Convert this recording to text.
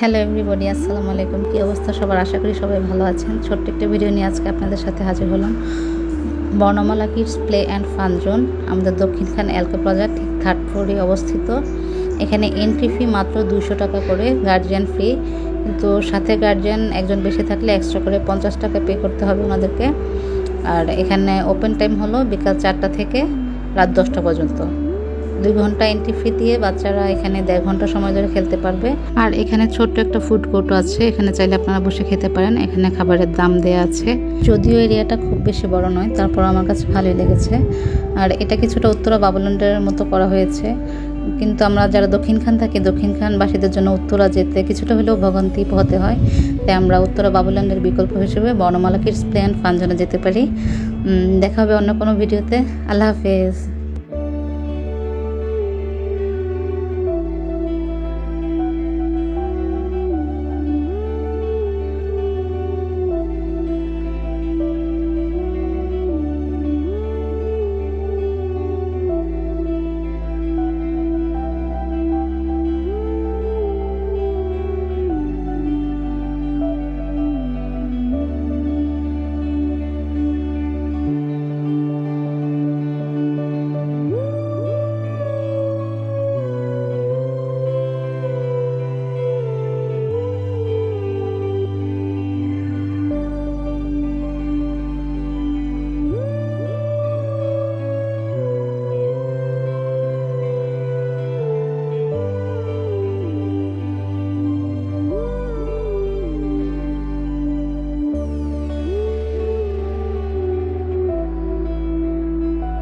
Hello everybody, আসসালামু আলাইকুম। কী অবস্থা সবার? আশা করি সবাই ভালো আছেন। ছোট্ট একটা ভিডিও নিয়ে আজকে আপনাদের সাথে হাজির হলাম। Bornomala kids play and fun zone আমাদের দক্ষিণখান এলকে প্লাজা ঠিক থার্ড ফ্লোরে অবস্থিত। এখানে এন্ট্রি ফি মাত্র 200 টাকা করে, গার্জিয়ান ফি, কিন্তু সাথে গার্জিয়ান একজন বেশি থাকলে এক্সট্রা করে 50 টাকা পে করতে হবে ওনাদেরকে। আর এখানে ওপেন টাইম হলো বিকাল 4টা থেকে রাত 10টা পর্যন্ত। 2 ঘন্টা এন্ট্রি ফি দিয়ে বাচ্চারা এখানে 1.5 ঘন্টা সময় ধরে খেলতে পারবে। আর এখানে ছোট্ট একটা ফুড কোর্টও আছে, এখানে চাইলে আপনারা বসে খেতে পারেন। এখানে খাবারের দাম দেয়া আছে, যদিও এরিয়াটা খুব বেশি বড় নয়, তারপর আমার কাছে ভালোই লেগেছে। আর এটা কিছুটা উত্তরা বাবুল্যান্ডের মতো করা হয়েছে, কিন্তু আমরা যারা দক্ষিণখান থাকি, দক্ষিণখানবাসীদের জন্য উত্তরা যেতে কিছুটা হলেও ভোগান্তি পোহাতে হয়, তাই আমরা উত্তরা বাবুল্যান্ডের বিকল্প হিসেবে বর্ণমালা কিডস প্লে অ্যান্ড ফান জোনে যেতে পারি। দেখা হবে অন্য কোনো ভিডিওতে। আল্লাহ হাফেজ।